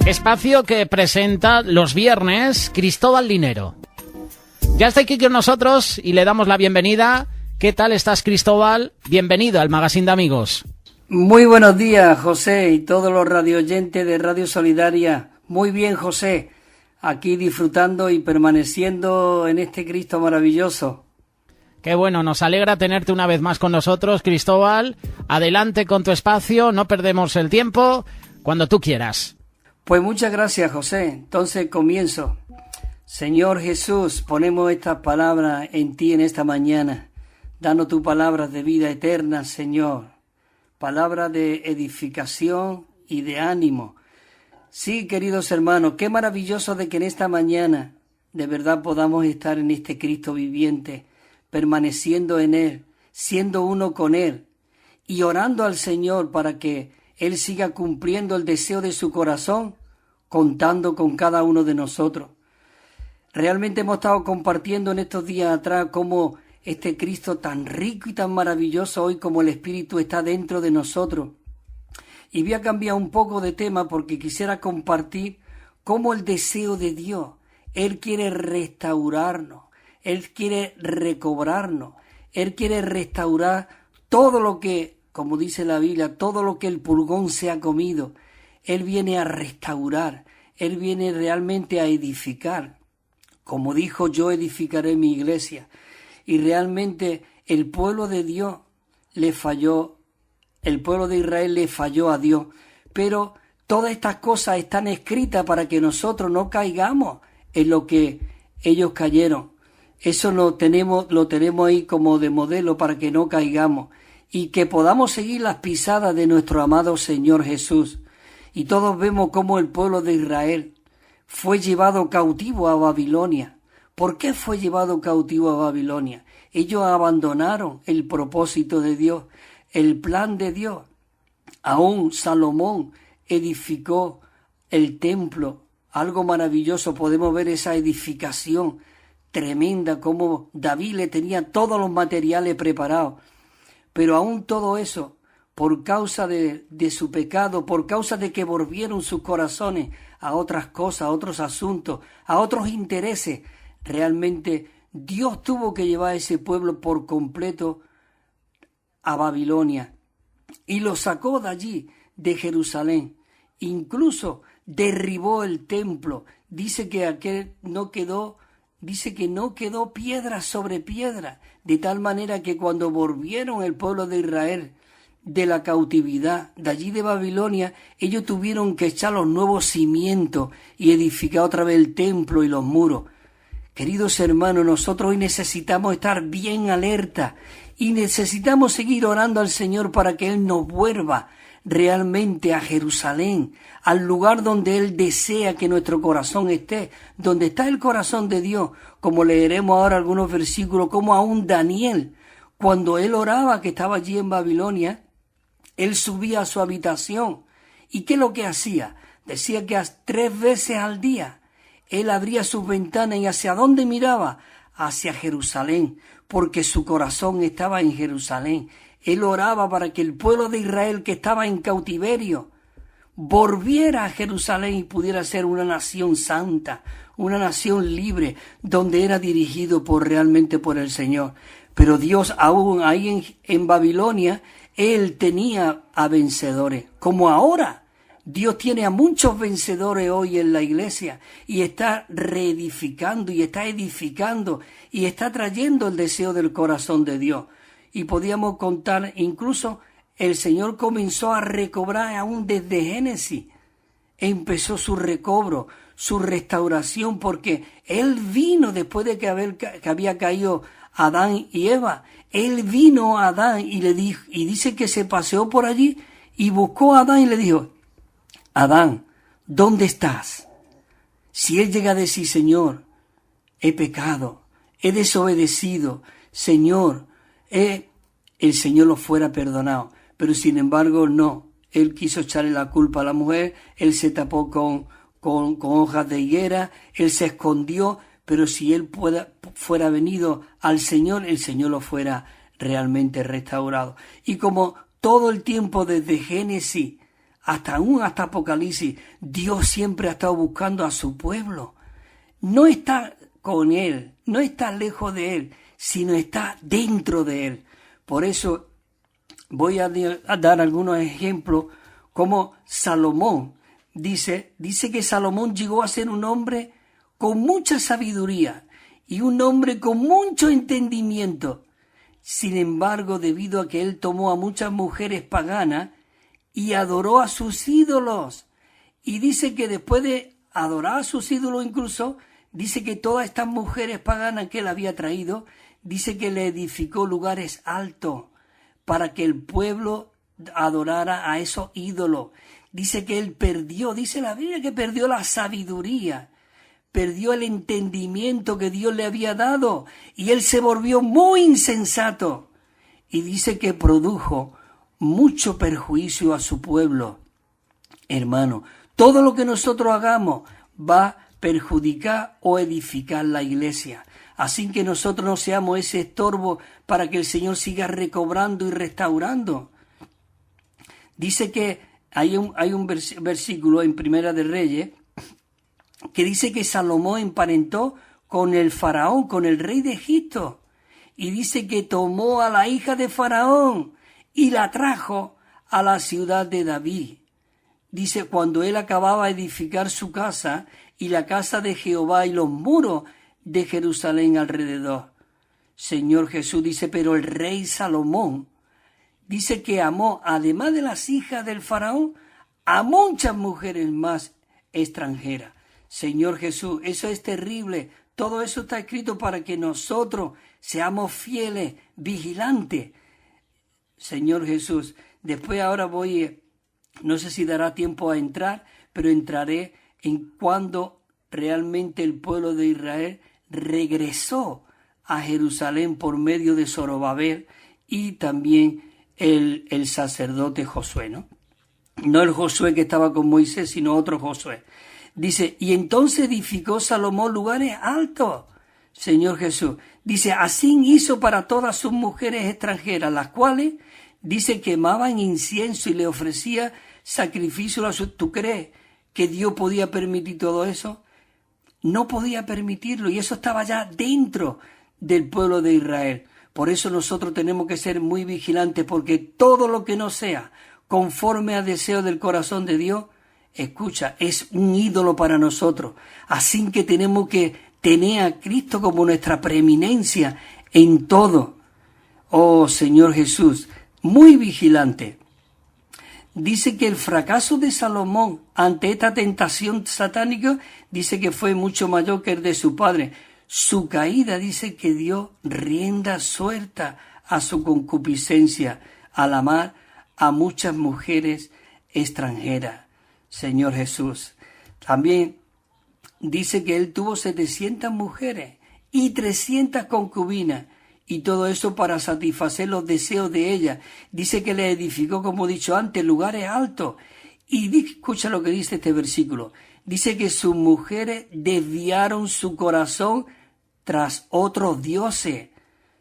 Espacio que presenta los viernes Cristóbal Linero. Ya está aquí con nosotros y le damos la bienvenida. ¿Qué tal estás, Cristóbal? Bienvenido al Magazín de Amigos. Muy buenos días, José, y todos los radioyentes de Radio Solidaria. Muy bien, José, aquí disfrutando y permaneciendo en este Cristo maravilloso. Qué bueno, nos alegra tenerte una vez más con nosotros, Cristóbal. Adelante con tu espacio, no perdemos el tiempo, cuando tú quieras. Pues muchas gracias, José. Entonces comienzo. Señor Jesús, ponemos estas palabras en ti en esta mañana. Danos tus palabras de vida eterna, Señor. Palabras de edificación y de ánimo. Sí, queridos hermanos, qué maravilloso de que en esta mañana de verdad podamos estar en este Cristo viviente, permaneciendo en Él, siendo uno con Él y orando al Señor para que Él siga cumpliendo el deseo de su corazón, contando con cada uno de nosotros. Realmente hemos estado compartiendo en estos días atrás cómo este Cristo tan rico y tan maravilloso hoy como el Espíritu está dentro de nosotros. Y voy a cambiar un poco de tema porque quisiera compartir cómo el deseo de Dios, Él quiere restaurarnos, Él quiere recobrarnos, Él quiere restaurar todo lo que, como dice la Biblia, todo lo que el pulgón se ha comido. Él viene a restaurar, Él viene realmente a edificar. Como dijo, yo edificaré mi iglesia. Y realmente el pueblo de Dios le falló, el pueblo de Israel le falló a Dios. Pero todas estas cosas están escritas para que nosotros no caigamos en lo que ellos cayeron. Eso lo tenemos ahí como de modelo para que no caigamos y que podamos seguir las pisadas de nuestro amado Señor Jesús. Y todos vemos cómo el pueblo de Israel fue llevado cautivo a Babilonia. ¿Por qué fue llevado cautivo a Babilonia? Ellos abandonaron el propósito de Dios, el plan de Dios. Aún Salomón edificó el templo, algo maravilloso. Podemos ver esa edificación tremenda, como David le tenía todos los materiales preparados. Pero aún todo eso, por causa de su pecado, por causa de que volvieron sus corazones a otras cosas, a otros asuntos, a otros intereses, realmente Dios tuvo que llevar a ese pueblo por completo a Babilonia y lo sacó de allí, de Jerusalén. Incluso derribó el templo. Dice que no quedó piedra sobre piedra, de tal manera que cuando volvieron el pueblo de Israel de la cautividad, de allí de Babilonia, ellos tuvieron que echar los nuevos cimientos y edificar otra vez el templo y los muros. Queridos hermanos, nosotros hoy necesitamos estar bien alerta y necesitamos seguir orando al Señor para que Él nos vuelva realmente a Jerusalén, al lugar donde Él desea que nuestro corazón esté, donde está el corazón de Dios, como leeremos ahora algunos versículos, como aún Daniel, cuando él oraba que estaba allí en Babilonia, él subía a su habitación. ¿Y qué es lo que hacía? Decía que 3 veces al día él abría sus ventanas y ¿hacia dónde miraba? Hacia Jerusalén, porque su corazón estaba en Jerusalén. Él oraba para que el pueblo de Israel que estaba en cautiverio volviera a Jerusalén y pudiera ser una nación santa, una nación libre, donde era dirigido realmente por el Señor. Pero Dios aún ahí en Babilonia, Él tenía a vencedores, como ahora. Dios tiene a muchos vencedores hoy en la iglesia y está reedificando y está edificando y está trayendo el deseo del corazón de Dios. Y podíamos contar, incluso el Señor comenzó a recobrar aún desde Génesis. Empezó su recobro, su restauración, porque Él vino después de que había caído Adán y Eva. Él vino a Adán y le dijo, y dice que se paseó por allí y buscó a Adán y le dijo: Adán, ¿dónde estás? Si él llega a decir: Señor, he pecado, he desobedecido, Señor, el Señor lo fuera perdonado. Pero sin embargo no, él quiso echarle la culpa a la mujer, él se tapó con hojas de higuera, él se escondió, pero si él fuera venido al Señor, el Señor lo fuera realmente restaurado. Y como todo el tiempo desde Génesis hasta Apocalipsis, Dios siempre ha estado buscando a su pueblo. No está con él, no está lejos de él, sino está dentro de él. Por eso voy a dar algunos ejemplos, como Salomón. Dice que Salomón llegó a ser un hombre con mucha sabiduría y un hombre con mucho entendimiento. Sin embargo, debido a que él tomó a muchas mujeres paganas y adoró a sus ídolos, y dice que después de adorar a sus ídolos incluso, dice que todas estas mujeres paganas que él había traído, dice que le edificó lugares altos para que el pueblo adorara a esos ídolos. Dice que él perdió, dice la Biblia, que perdió la sabiduría, perdió el entendimiento que Dios le había dado, y él se volvió muy insensato. Y dice que produjo mucho perjuicio a su pueblo. Hermano, todo lo que nosotros hagamos va a perjudicar o edificar la iglesia. Así que nosotros no seamos ese estorbo para que el Señor siga recobrando y restaurando. Dice que hay un versículo en Primera de Reyes que dice que Salomón emparentó con el faraón, con el rey de Egipto. Y dice que tomó a la hija de Faraón y la trajo a la ciudad de David. Dice, cuando él acababa de edificar su casa y la casa de Jehová y los muros de Jerusalén alrededor. Señor Jesús dice, pero el rey Salomón dice que amó, además de las hijas del faraón, a muchas mujeres más extranjeras. Señor Jesús, eso es terrible. Todo eso está escrito para que nosotros seamos fieles, vigilantes. Señor Jesús, después ahora no sé si dará tiempo a entrar, pero entraré en cuando realmente el pueblo de Israel regresó a Jerusalén por medio de Zorobabel y también el sacerdote Josué, ¿no? No el Josué que estaba con Moisés, sino otro Josué. Dice, y entonces edificó Salomón lugares altos. Señor Jesús, dice, así hizo para todas sus mujeres extranjeras, las cuales, dice, quemaban incienso y le ofrecía sacrificio a su... ¿Tú crees que Dios podía permitir todo eso? No podía permitirlo, y eso estaba ya dentro del pueblo de Israel. Por eso nosotros tenemos que ser muy vigilantes, porque todo lo que no sea conforme al deseo del corazón de Dios, escucha, es un ídolo para nosotros. Así que tenemos que tener a Cristo como nuestra preeminencia en todo. Oh Señor Jesús, muy vigilante. Dice que el fracaso de Salomón ante esta tentación satánica, dice que fue mucho mayor que el de su padre. Su caída dice que dio rienda suelta a su concupiscencia al amar a muchas mujeres extranjeras. Señor Jesús. También dice que él tuvo 700 mujeres y 300 concubinas, y todo eso para satisfacer los deseos de ella. Dice que le edificó, como he dicho antes, lugares altos. Y escucha lo que dice este versículo. Dice que sus mujeres desviaron su corazón tras otros dioses.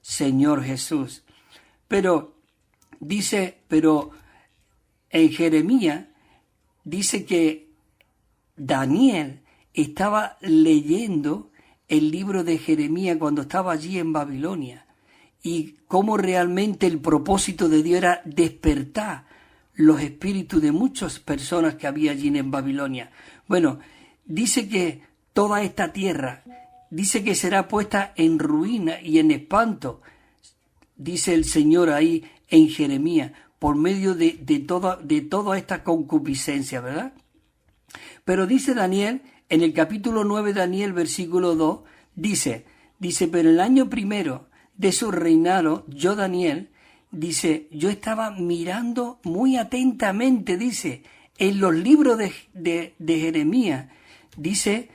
Señor Jesús. Pero en Jeremías dice que Daniel estaba leyendo el libro de Jeremías cuando estaba allí en Babilonia, y cómo realmente el propósito de Dios era despertar los espíritus de muchas personas que había allí en Babilonia. Bueno, dice que toda esta tierra, dice que será puesta en ruina y en espanto, dice el Señor ahí en Jeremías, por medio de toda esta concupiscencia, ¿verdad? Pero dice Daniel, en el capítulo 9 de Daniel, versículo 2, dice, pero el año primero de su reinado, yo Daniel, dice, yo estaba mirando muy atentamente, dice, en los libros de Jeremías, dice,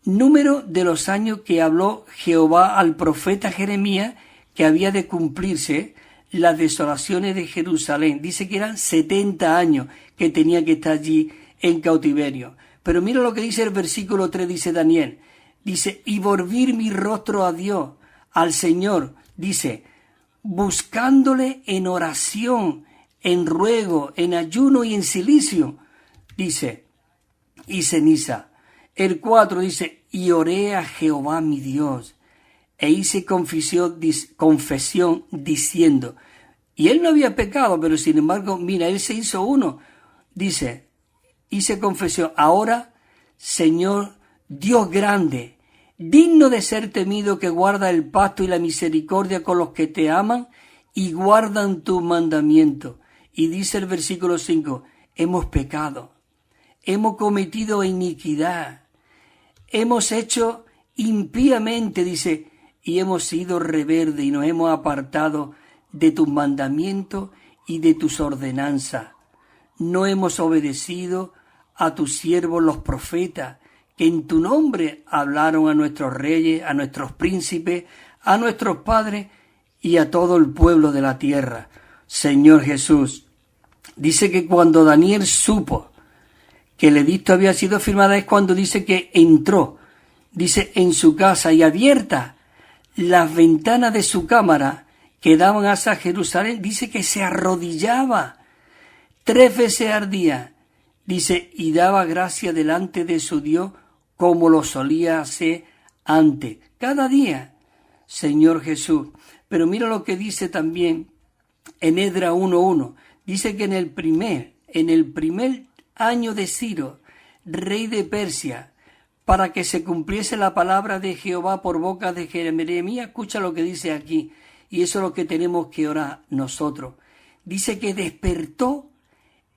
número de los años que habló Jehová al profeta Jeremías, que había de cumplirse las desolaciones de Jerusalén. Dice que eran 70 años que tenía que estar allí en cautiverio. Pero mira lo que dice el versículo 3, dice Daniel. Dice, y volver mi rostro a Dios, al Señor, dice, buscándole en oración, en ruego, en ayuno y en cilicio. dice, y ceniza. El 4 dice, y oré a Jehová mi Dios, e hice confesión diciendo, y él no había pecado, pero sin embargo, mira, él se hizo uno, dice, hice confesión, ahora, Señor, Dios grande, digno de ser temido, que guarda el pacto y la misericordia con los que te aman y guardan tu mandamiento. Y dice el versículo 5, hemos pecado, hemos cometido iniquidad, hemos hecho impíamente, dice, y hemos sido rebeldes y nos hemos apartado de tus mandamientos y de tus ordenanzas. No hemos obedecido a tus siervos los profetas, que en tu nombre hablaron a nuestros reyes, a nuestros príncipes, a nuestros padres y a todo el pueblo de la tierra. Señor Jesús, dice que cuando Daniel supo que el edicto había sido firmado, es cuando dice que entró, dice, en su casa, y abiertas las ventanas de su cámara que daban hacia Jerusalén, dice que se arrodillaba 3 veces al día, dice, y daba gracia delante de su Dios como lo solía hacer antes, cada día, Señor Jesús. Pero mira lo que dice también en Esdras 1:1, dice que en el primer año de Ciro, rey de Persia, para que se cumpliese la palabra de Jehová por boca de Jeremías, escucha lo que dice aquí, y eso es lo que tenemos que orar nosotros. Dice que despertó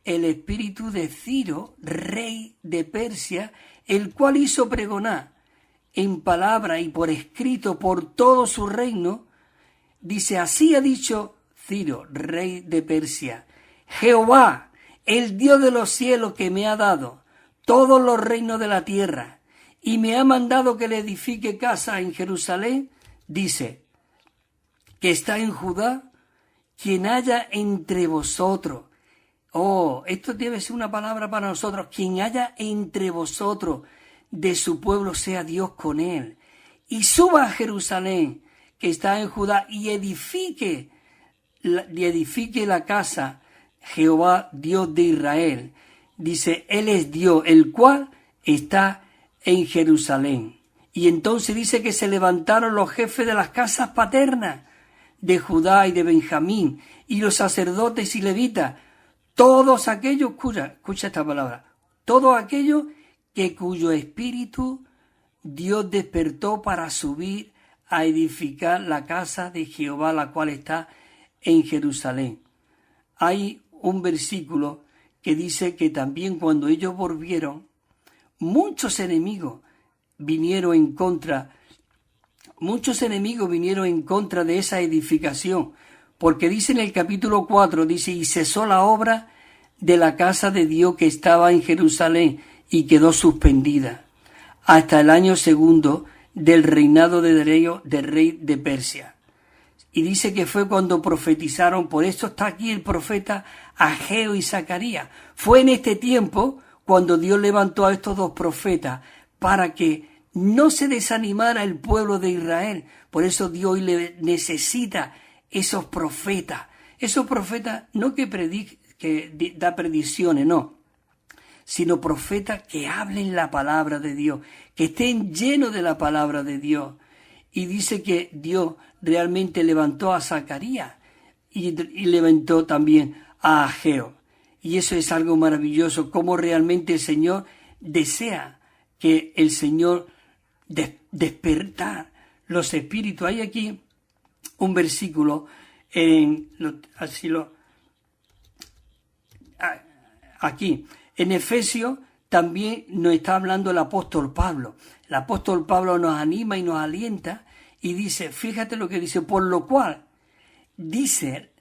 el espíritu de Ciro, rey de Persia, el cual hizo pregonar en palabra y por escrito por todo su reino, dice, así ha dicho Ciro, rey de Persia, Jehová, el Dios de los cielos, que me ha dado todos los reinos de la tierra y me ha mandado que le edifique casa en Jerusalén, dice, que está en Judá, quien haya entre vosotros. Oh, esto debe ser una palabra para nosotros. Quien haya entre vosotros de su pueblo, sea Dios con él. Y suba a Jerusalén, que está en Judá, y edifique la casa Jehová, Dios de Israel. Dice, él es Dios, el cual está en Jerusalén. Y entonces dice que se levantaron los jefes de las casas paternas de Judá y de Benjamín, y los sacerdotes y levitas, todos aquellos, escucha esta palabra, todos aquellos que cuyo espíritu Dios despertó para subir a edificar la casa de Jehová, la cual está en Jerusalén. Hay un versículo que dice que también cuando ellos volvieron, muchos enemigos vinieron en contra de esa edificación, porque dice en el capítulo 4, dice, y cesó la obra de la casa de Dios que estaba en Jerusalén y quedó suspendida hasta el año 2 del reinado del rey de Persia. Y dice que fue cuando profetizaron, por esto está aquí el profeta Ageo y Zacarías. Fue en este tiempo cuando Dios levantó a estos 2 profetas para que no se desanimara el pueblo de Israel. Por eso Dios hoy le necesita esos profetas no que da predicciones, no, sino profetas que hablen la palabra de Dios, que estén llenos de la palabra de Dios. Y dice que Dios realmente levantó a Zacarías y levantó también a Ageo. Y eso es algo maravilloso, como realmente el Señor desea que el Señor despertar los espíritus. Hay aquí un versículo aquí en Efesios también nos está hablando el apóstol Pablo. El apóstol Pablo nos anima y nos alienta y dice, fíjate lo que dice, por lo cual dice,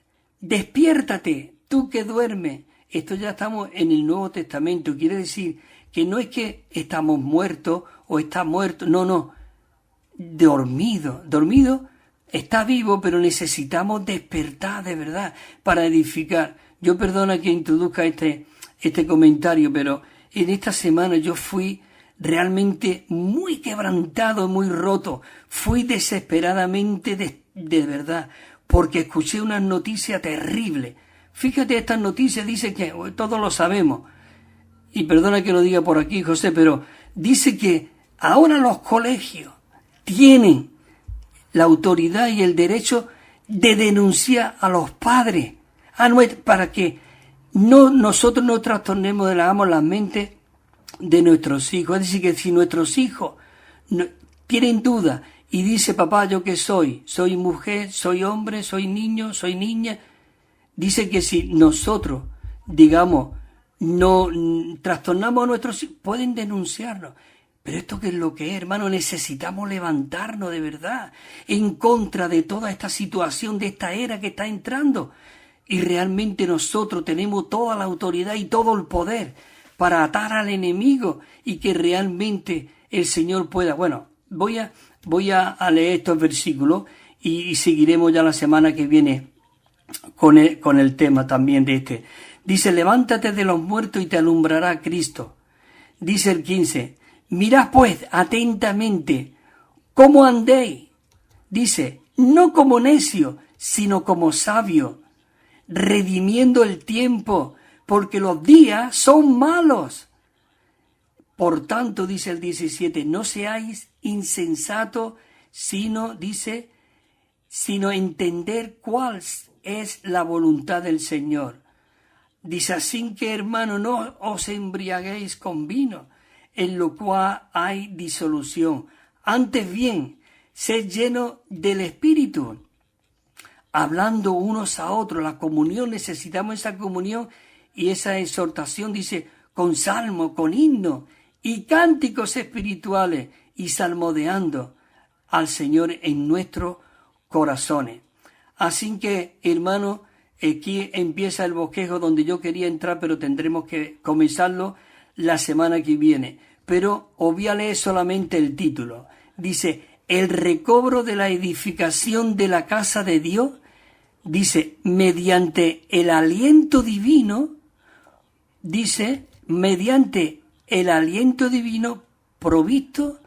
despiértate tú que duermes. Esto ya estamos en el Nuevo Testamento, quiere decir que no es que estamos muertos o está muerto, no, dormido, está vivo, pero necesitamos despertar de verdad para edificar. Yo perdona que introduzca este comentario, pero en esta semana yo fui realmente muy quebrantado, muy roto, fui desesperadamente de verdad, porque escuché una noticia terrible. Fíjate, estas noticias dicen que todos lo sabemos, y perdona que lo diga por aquí, José, pero dice que ahora los colegios tienen la autoridad y el derecho de denunciar a los padres para que nosotros no trastornemos, hagamos la mente de nuestros hijos. Es decir, que si nuestros hijos tienen duda y dice, papá, ¿yo qué soy? ¿Soy mujer? ¿Soy hombre? ¿Soy niño? ¿Soy niña? Dice que si nosotros, digamos, no trastornamos a nuestros hijos, pueden denunciarnos. Pero esto qué es lo que es, hermano, necesitamos levantarnos de verdad en contra de toda esta situación, de esta era que está entrando. Y realmente nosotros tenemos toda la autoridad y todo el poder para atar al enemigo y que realmente el Señor pueda. Bueno, voy a leer estos versículos y seguiremos ya la semana que viene con el tema también de este. Dice, levántate de los muertos y te alumbrará Cristo. Dice el 15, mirad pues atentamente cómo andéis. Dice, no como necios, sino como sabios, redimiendo el tiempo, porque los días son malos. Por tanto, dice el 17, no seáis insensatos, sino entender cuál es la voluntad del Señor. Dice, así que, hermano, no os embriaguéis con vino, en lo cual hay disolución. Antes bien, sed llenos del Espíritu, hablando unos a otros. La comunión, necesitamos esa comunión y esa exhortación, dice, con salmo, con himno y cánticos espirituales y salmodiando al Señor en nuestros corazones. Así que, hermano, aquí empieza el bosquejo donde yo quería entrar, pero tendremos que comenzarlo la semana que viene. Pero os voy a leer solamente el título. Dice, el recobro de la edificación de la casa de Dios, dice, mediante el aliento divino, provisto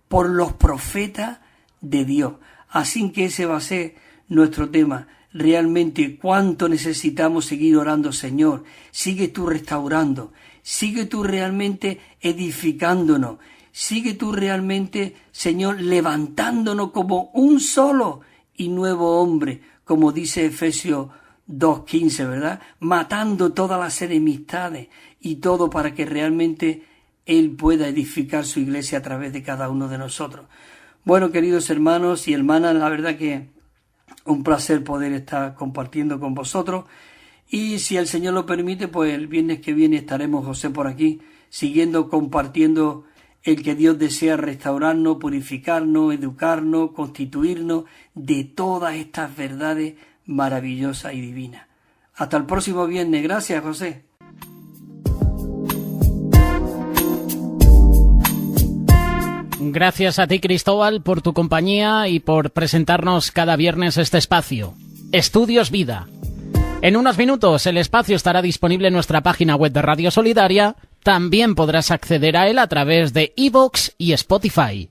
por los profetas de Dios. Así que ese va a ser nuestro tema. Realmente cuánto necesitamos seguir orando, Señor. Sigue tú restaurando, sigue tú realmente edificándonos, sigue tú realmente, Señor, levantándonos como un solo y nuevo hombre, como dice Efesios 2:15, ¿verdad? Matando todas las enemistades y todo para que realmente Él pueda edificar su iglesia a través de cada uno de nosotros. Bueno, queridos hermanos y hermanas, la verdad que un placer poder estar compartiendo con vosotros. Y si el Señor lo permite, pues el viernes que viene estaremos, José, por aquí, siguiendo compartiendo el que Dios desea restaurarnos, purificarnos, educarnos, constituirnos de todas estas verdades maravillosas y divinas. Hasta el próximo viernes. Gracias, José. Gracias a ti, Cristóbal, por tu compañía y por presentarnos cada viernes este espacio. Estudios Vida. En unos minutos el espacio estará disponible en nuestra página web de Radio Solidaria. También podrás acceder a él a través de iVoox y Spotify.